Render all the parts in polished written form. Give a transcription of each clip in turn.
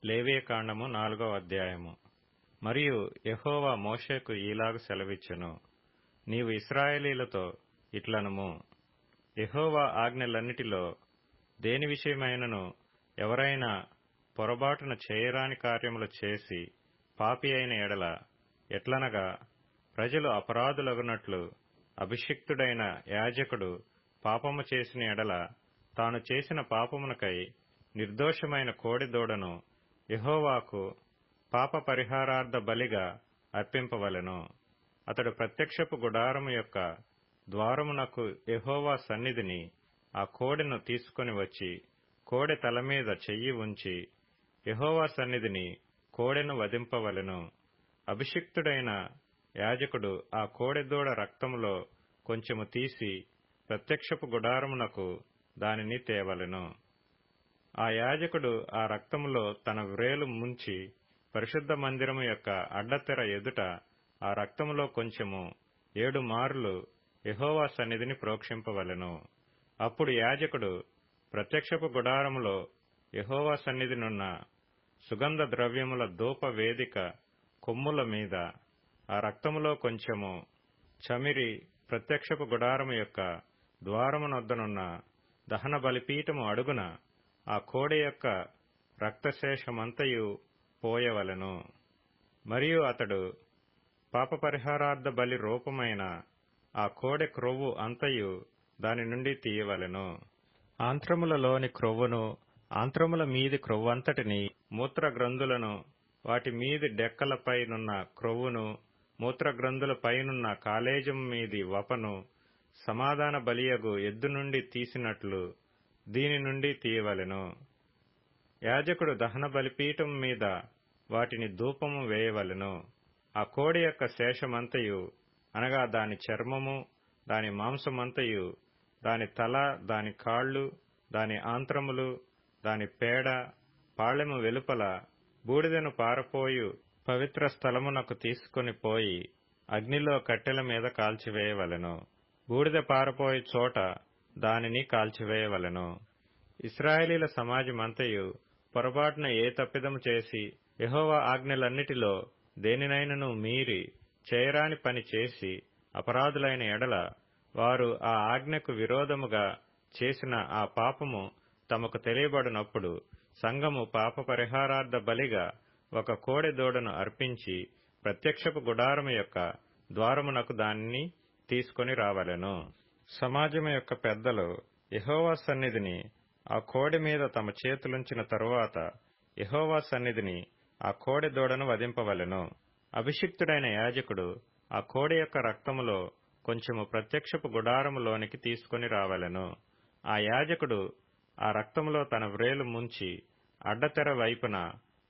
లేవియకాండము 4వ అధ్యాయము. మరియు యెహోవా మోషేకు ఈలాగు సెలవిచ్చెను, నీవు ఇశ్రాయేలీయులతో ఇట్లనుము, యెహోవా ఆజ్ఞలన్నిటిలో దేని విషయమైనను ఎవరైనా పొరబాటున చేయరాని కార్యములు చేసి పాపి అయిన ఎడల, ఎట్లనగా ప్రజలు అపరాధులగునట్లు అభిషిక్తుడైన యాజకుడు పాపము చేసిన ఎడల, తాను చేసిన పాపమునకై నిర్దోషమైన కోడెదూడను యెహోవాకు పాప పరిహారార్థ బలిగా అర్పింపవలెను. అతడు ప్రత్యక్షపు గుడారము యొక్క ద్వారమునకు యెహోవా సన్నిధిని ఆ కోడెను తీసుకొని వచ్చి, కోడె తలమీద చెయ్యి ఉంచి యెహోవా సన్నిధిని కోడెను వధింపవలెను. అభిషిక్తుడైన యాజకుడు ఆ కోడెదూడ రక్తములో కొంచెము తీసి ప్రత్యక్షపు గుడారమునకు దానిని తేవలెను. ఆ యాజకుడు ఆ రక్తములో తన వ్రేలు ముంచి పరిశుద్ధ మందిరము యొక్క అడ్డతెర ఎదుట ఆ రక్తములో కొంచెము 7 మార్లు యెహోవా సన్నిధిని ప్రోక్షింపవలెను. అప్పుడు యాజకుడు ప్రత్యక్షపు గుడారములో యెహోవా సన్నిధినున్న సుగంధ ద్రవ్యముల ధూప వేదిక కొమ్ముల మీద ఆ రక్తములో కొంచెము చమిరి ప్రత్యక్షపు గుడారము యొక్క ద్వారమునొద్దనున్న దహన బలిపీఠము అడుగున ఆ కోడె యొక్క రక్తశేషమంతయు పోయవలెను. మరియు అతడు పాపపరిహారార్థ బలి రూపమైన ఆ కోడె క్రొవ్వు అంతయు దాని నుండి తీయవలెను. ఆంత్రములలోని క్రొవ్వును, ఆంత్రముల మీది క్రొవ్వంతటిని, మూత్రగ్రంథులను, వాటి మీది డెక్కలపైనున్న క్రొవ్వును, మూత్రగ్రంథుల పైనున్న కాలేజము మీది వపను సమాధాన బలియగు ఎద్దు నుండి తీసినట్లు దీని నుండి తీయవలెను. యాజకుడు దహన బలిపీఠం మీద వాటిని ధూపము వేయవలెను. ఆ కోడి యొక్క శేషమంతయు, అనగా దాని చర్మము, దాని మాంసమంతయు, దాని తల, దాని కాళ్ళు, దాని ఆంత్రములు, దాని పేడ, పాళెము వెలుపల బూడిదను పారపోయు పవిత్ర స్థలమునకు తీసుకొని పోయి అగ్నిలో కట్టెల మీద కాల్చివేయవలెను. బూడిద పారపోయే చోట దానిని కాల్చివేయవలెను. ఇశ్రాయేలీల సమాజమంతయు పొరపాటున ఏ తప్పిదము చేసి యెహోవా ఆజ్ఞలన్నిటిలో దేనినైనను మీరి చేయరాని పని చేసి అపరాధులైన ఎడల, వారు ఆ ఆజ్ఞకు విరోధముగా చేసిన ఆ పాపము తమకు తెలియబడినప్పుడు సంఘము పాప పరిహారార్థ బలిగా ఒక కోడె దూడను అర్పించి ప్రత్యక్షపు గుడారము యొక్క ద్వారమునకు దానిని తీసుకొని రావలెను. సమాజము యొక్క పెద్దలు యెహోవా సన్నిధిని ఆ కోడె మీద తమ చేతులుంచిన తరువాత యెహోవా సన్నిధిని ఆ కోడె దూడను వధింపవలెను. అభిషిక్తుడైన యాజకుడు ఆ కోడె యొక్క రక్తములో కొంచెము ప్రత్యక్షపు గుడారములోనికి తీసుకొని రావలెను. ఆ యాజకుడు ఆ రక్తములో తన వ్రేలు ముంచి అడ్డతెర వైపున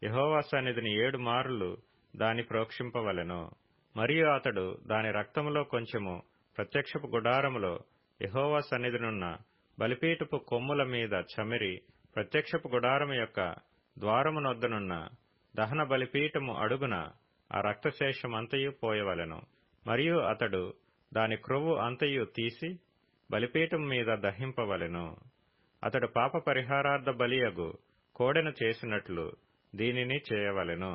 యెహోవా సన్నిధిని 7 మార్లు దాని ప్రోక్షింపవలెను. మరియు అతడు దాని రక్తములో కొంచెము ప్రత్యక్షపు గుడారములో యెహోవా సన్నిధినున్న బలిపీఠపు కొమ్ముల మీద చమిరి ప్రత్యక్షపు గుడారము యొక్క ద్వారమునొద్దనున్న దహన బలిపీఠము అడుగున ఆ రక్తశేషమంతయు పోయవలెను. మరియు అతడు దాని క్రొవ్వు అంతయు తీసి బలిపీఠం మీద దహింపవలెను. అతడు పాప పరిహారార్థ బలియగు కోడెను చేసినట్లు దీనిని చేయవలెను.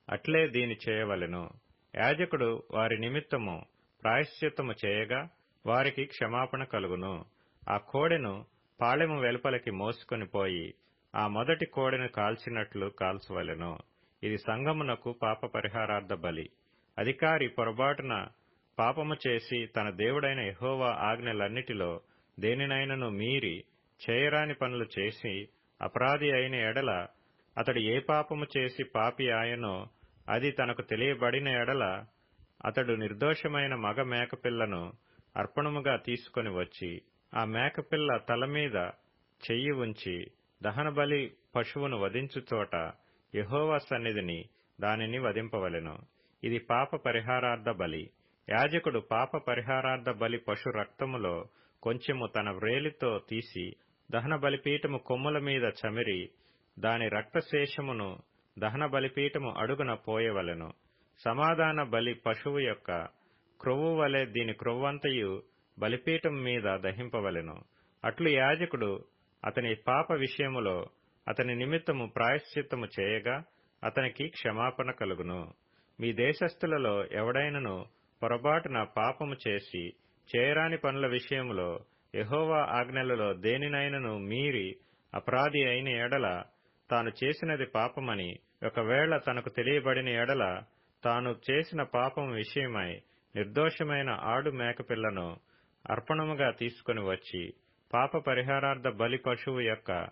అట్లే దీని చేయవలెను. యాజకుడు వారి నిమిత్తము ప్రాయశ్చిత్తము చేయగా వారికి క్షమాపణ కలుగును. ఆ కోడెను పాళెము వెలుపలికి మోసుకొని పోయి ఆ మొదటి కోడెను కాల్చినట్లు కాల్చవలెను. ఇది సంఘమునకు పాప పరిహారార్థ బలి. అధికారి పొరబాటున పాపము చేసి తన దేవుడైన యెహోవా ఆజ్ఞలన్నిటిలో దేనినైనను మీరి చేయరాని పనులు చేసి అపరాధి అయిన ఎడల, అతడు ఏ పాపము చేసి పాపి ఆయనో అది తనకు తెలియబడిన ఎడల, అతడు నిర్దోషమైన మగ మేకపిల్లను అర్పణముగా తీసుకొని వచ్చి ఆ మేకపిల్ల తలమీద చెయ్యి ఉంచి దహనబలి పశువును వధించు చోట యెహోవా సన్నిధిని దానిని వధింపవలెను. ఇది పాప పరిహారార్థ బలి. యాజకుడు పాప పరిహారార్థ బలి పశు రక్తములో కొంచెము తన వ్రేలితో తీసి దహన బలిపీఠము కొమ్ముల మీద చమిరి దాని రక్తశేషమును దహన బలిపీఠము అడుగున పోయవలెను. సమాధాన బలి పశువు యొక్క క్రొవ్వు వలె దీని క్రొవ్వంతయు బలిపీఠం మీద దహింపవలెను. అట్లు యాజకుడు అతని పాప విషయములో అతని నిమిత్తము ప్రాయశ్చిత్తము చేయగా అతనికి క్షమాపణ కలుగును. మీ దేశస్థులలో ఎవడైనను పొరబాటున పాపము చేసి చేయరాని పనుల విషయములో యెహోవా ఆజ్ఞలలో దేనినైనను మీరి అపరాధి అయిన ఎడల, తాను చేసినది పాపమని ఒకవేళ తనకు తెలియబడిన ఎడల, తాను చేసిన పాపము విషయమై నిర్దోషమైన ఆడు మేకపిల్లను అర్పణముగా తీసుకుని వచ్చి పాప పరిహారార్థ బలి పశువు యొక్క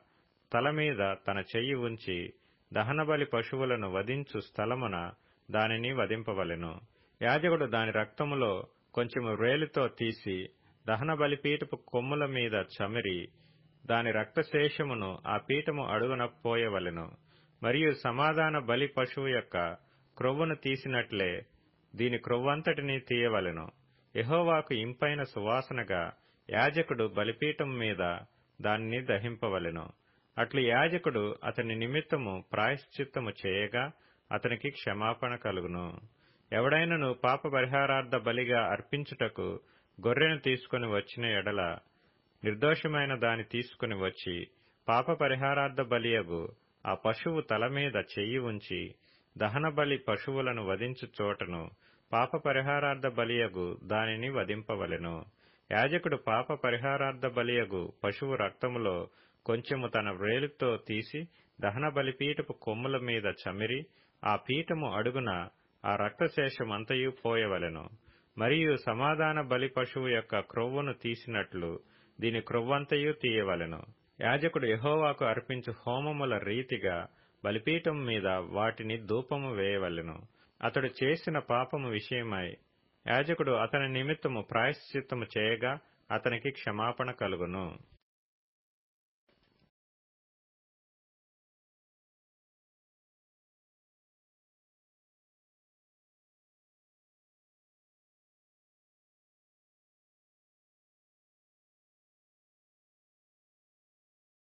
తల మీద తన చెయ్యి ఉంచి దహనబలి పశువులను వధించు స్థలమున దానిని వధింపవలెను. యాజకుడు దాని రక్తములో కొంచెము వ్రేలితో తీసి దహన బలిపీఠపు కొమ్ముల మీద చమిరి దాని రక్తశేషమును ఆ పీఠము అడుగున పోయవలెను. మరియు సమాధాన బలి పశువు యొక్క క్రొవ్వును తీసినట్లే దీని క్రొవ్వంతటినీ తీయవలెను. యెహోవాకు ఇంపైన సువాసనగా యాజకుడు బలిపీఠం మీద దానిని దహింపవలెను. అట్లు యాజకుడు అతని నిమిత్తము ప్రాయశ్చిత్తము చేయగా అతనికి క్షమాపణ కలుగును. ఎవడైనను పాప పరిహారార్థ బలిగా అర్పించుటకు గొర్రెను తీసుకుని వచ్చిన ఎడల, నిర్దోషమైన దాని తీసుకుని వచ్చి పాప పరిహారార్థ బలియగు ఆ పశువు తల మీద చెయ్యి ఉంచి దహనబలి పశువులను వధించు చోటను పాప పరిహారార్థ బలియగు దానిని వధింపవలెను. యాజకుడు పాప పరిహారార్థ బలియగు పశువు రక్తములో కొంచెము తన వ్రేలితో తీసి దహన బలిపీఠపు కొమ్ముల మీద చమిరి ఆ పీఠము అడుగున ఆ రక్తశేషమంతయు పోయవలెను. మరియు సమాధాన బలి పశువు యొక్క క్రొవ్వును తీసినట్లు దీని క్రొవ్వంతయు తీయవలెను. యాజకుడు యెహోవాకు అర్పించు హోమముల రీతిగా బలిపీఠం మీద వాటిని ధూపము వేయవలెను. అతడు చేసిన పాపము విషయమై యాజకుడు అతని నిమిత్తము ప్రాయశ్చిత్తము చేయగా అతనికి క్షమాపణ కలుగును.